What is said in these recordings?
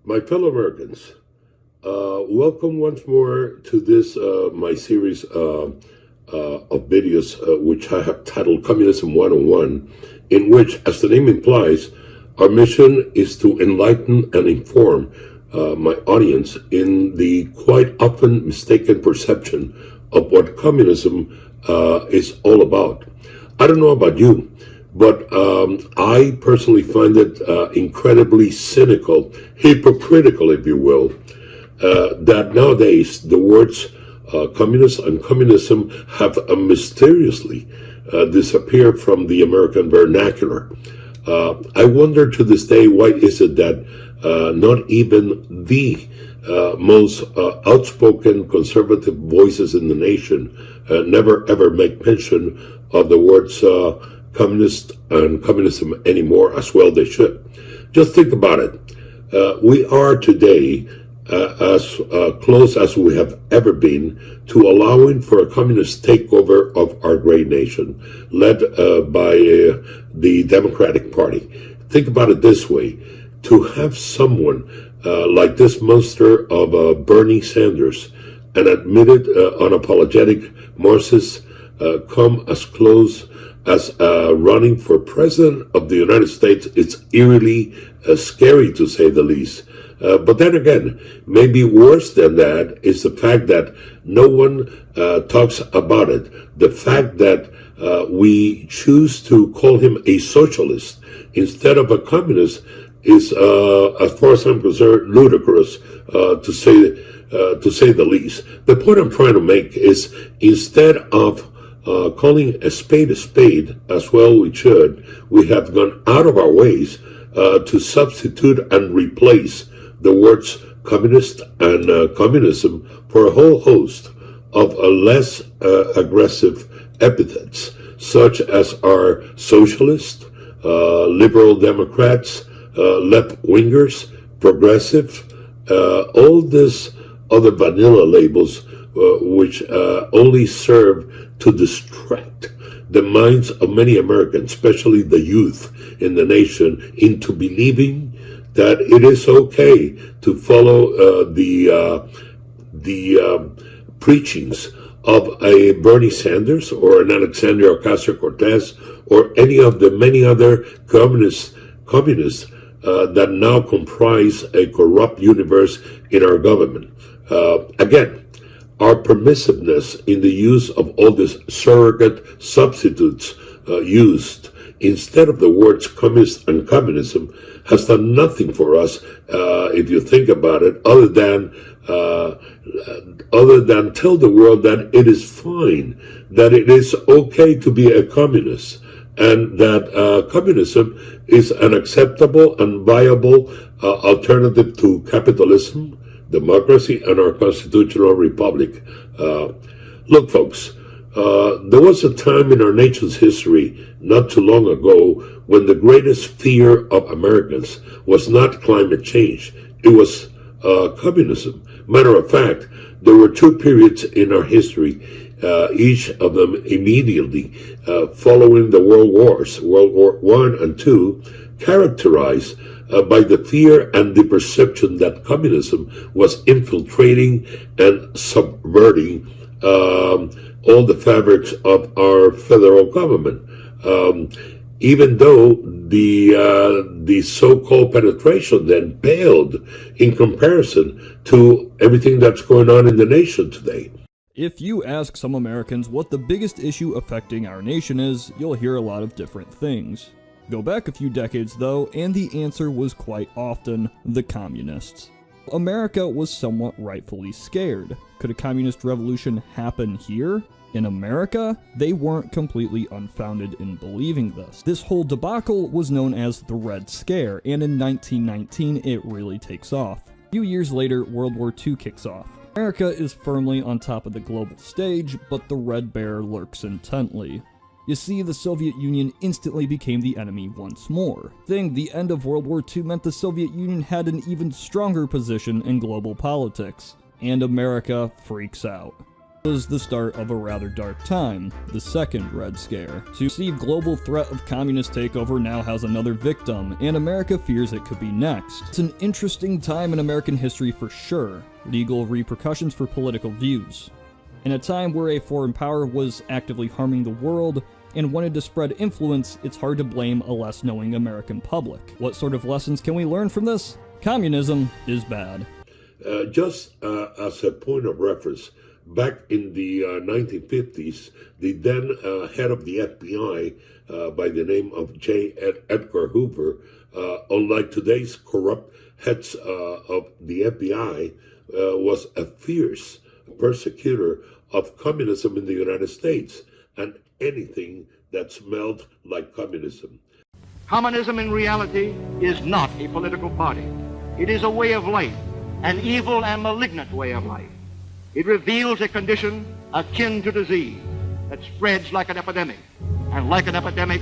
My fellow Americans, welcome once more to this my series of videos, which I have titled Communism 101, in which, as the name implies, our mission is to enlighten and inform my audience in the quite often mistaken perception of what communism is all about. I don't know about you, but I personally find it incredibly cynical, hypocritical, if you will, that nowadays the words communist and communism have mysteriously disappeared from the American vernacular. I wonder to this day, why is it that not even the most outspoken conservative voices in the nation never ever make mention of the words communist and communism anymore, as well they should. Just think about it. We are today as close as we have ever been to allowing for a communist takeover of our great nation, led by the Democratic Party. Think about it this way. To have someone like this monster of Bernie Sanders, an admitted unapologetic Marxist, come as close as running for president of the United States, it's eerily scary, to say the least. But then again, maybe worse than that is the fact that no one talks about it. The fact that we choose to call him a socialist instead of a communist is, as far as I'm concerned, ludicrous, to say the least. The point I'm trying to make is, instead of calling a spade, as well we should, we have gone out of our ways to substitute and replace the words communist and communism for a whole host of less aggressive epithets, such as our socialist, liberal Democrats, left-wingers, progressive, all this other vanilla labels which only serve to distract the minds of many Americans, especially the youth in the nation, into believing that it is okay to follow the preachings of a Bernie Sanders or an Alexandria Ocasio-Cortez or any of the many other communists that now comprise a corrupt universe in our government. Again, our permissiveness in the use of all these surrogate substitutes used instead of the words communist and communism has done nothing for us, if you think about it, other than tell the world that it is fine, that it is okay to be a communist, and that communism is an acceptable and viable alternative to capitalism, democracy, and our constitutional republic. Look, folks, there was a time in our nation's history, not too long ago, when the greatest fear of Americans was not climate change, it was communism. Matter of fact, there were two periods in our history, each of them immediately following the World Wars, World War I and II, characterized by the fear and the perception that communism was infiltrating and subverting all the fabrics of our federal government. Even though the so-called penetration then paled in comparison to everything that's going on in the nation today. If you ask some Americans what the biggest issue affecting our nation is, you'll hear a lot of different things. Go back a few decades though, and the answer was quite often the communists. America was somewhat rightfully scared. Could a communist revolution happen here? In America? They weren't completely unfounded in believing this. This whole debacle was known as the Red Scare, and in 1919 it really takes off. A few years later, World War II kicks off. America is firmly on top of the global stage, but the Red Bear lurks intently. You see, the Soviet Union instantly became the enemy once more. The end of World War II meant the Soviet Union had an even stronger position in global politics, and America freaks out. was the start of a rather dark time, the Second Red Scare. The perceived global threat of communist takeover now has another victim, and America fears it could be next. It's an interesting time in American history for sure, legal repercussions for political views. In a time where a foreign power was actively harming the world and wanted to spread influence, it's hard to blame a less knowing American public. What sort of lessons can we learn from this? Communism is bad. Just as a point of reference, back in the 1950s, the then head of the FBI, by the name of Edgar Hoover, unlike today's corrupt heads of the FBI, was a fierce persecutor of communism in the United States and anything that smelled like communism. Communism in reality is not a political party. It is a way of life, an evil and malignant way of life. It reveals a condition akin to disease that spreads like an epidemic. And like an epidemic,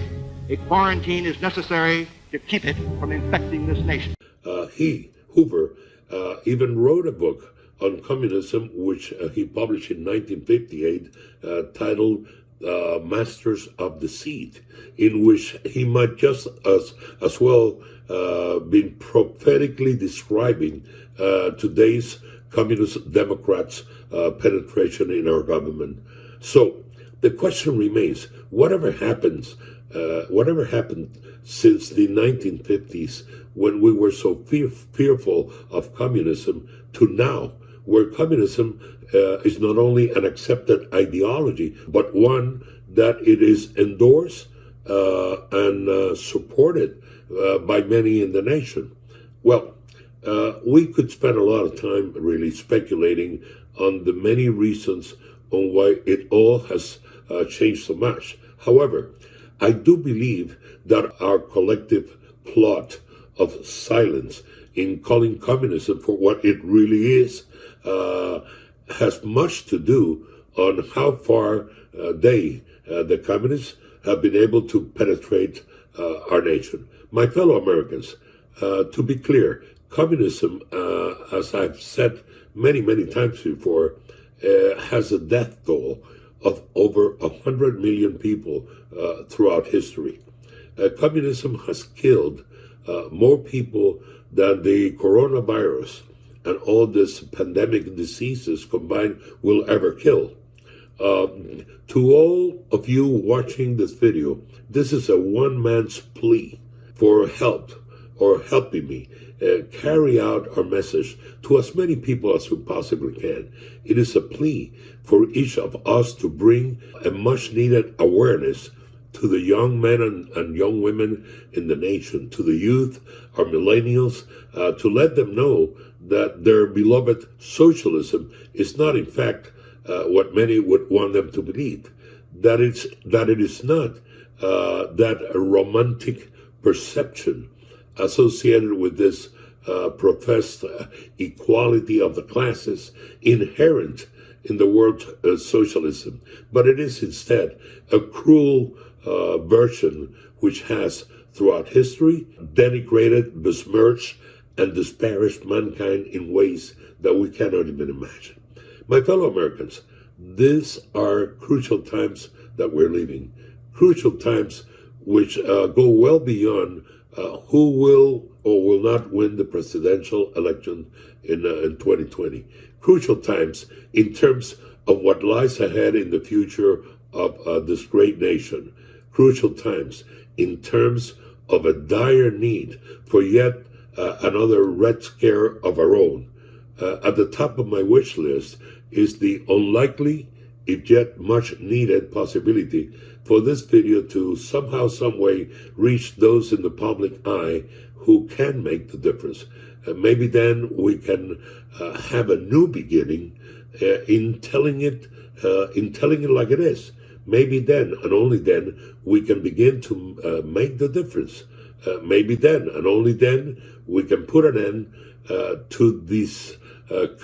a quarantine is necessary to keep it from infecting this nation. Hoover, even wrote a book on communism, which he published in 1958, titled Masters of Deceit, in which he might just as well been prophetically describing today's communist Democrats' penetration in our government. So the question remains: whatever happened since the 1950s, when we were so fearful of communism, to now, where communism is not only an accepted ideology, but one that it is endorsed and supported by many in the nation. Well, we could spend a lot of time really speculating on the many reasons on why it all has changed so much. However, I do believe that our collective plot of silence in calling communism for what it really is has much to do on how far the communists, have been able to penetrate our nation. My fellow Americans, to be clear, communism, as I've said many, many times before, has a death toll of over 100 million people throughout history. Communism has killed more people than the coronavirus and all these pandemic diseases combined will ever kill. To all of you watching this video, this is a one man's plea for help or helping me carry out our message to as many people as we possibly can. It is a plea for each of us to bring a much needed awareness to the young men and young women in the nation, to the youth, our millennials, to let them know that their beloved socialism is not, in fact, what many would want them to believe. That it is not that romantic perception associated with this professed equality of the classes inherent in the word socialism, but it is instead a cruel version which has, throughout history, denigrated, besmirched, and disparaged mankind in ways that we cannot even imagine. My fellow Americans, these are crucial times that we're living, crucial times which go well beyond who will or will not win the presidential election in 2020. Crucial times in terms of what lies ahead in the future of this great nation. Crucial times in terms of a dire need for yet another Red Scare of our own. At the top of my wish list is the unlikely, if yet much needed possibility for this video to somehow, some way reach those in the public eye who can make the difference. Maybe then we can have a new beginning in telling it like it is. Maybe then and only then we can begin to make the difference. Maybe then and only then we can put an end to this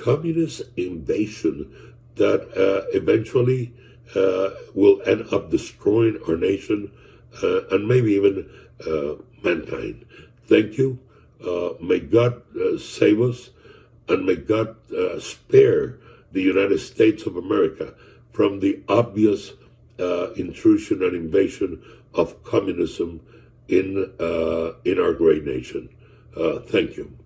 communist invasion that eventually will end up destroying our nation and maybe even mankind. Thank you. May God save us, and may God spare the United States of America from the obvious intrusion and invasion of communism in our great nation. Thank you.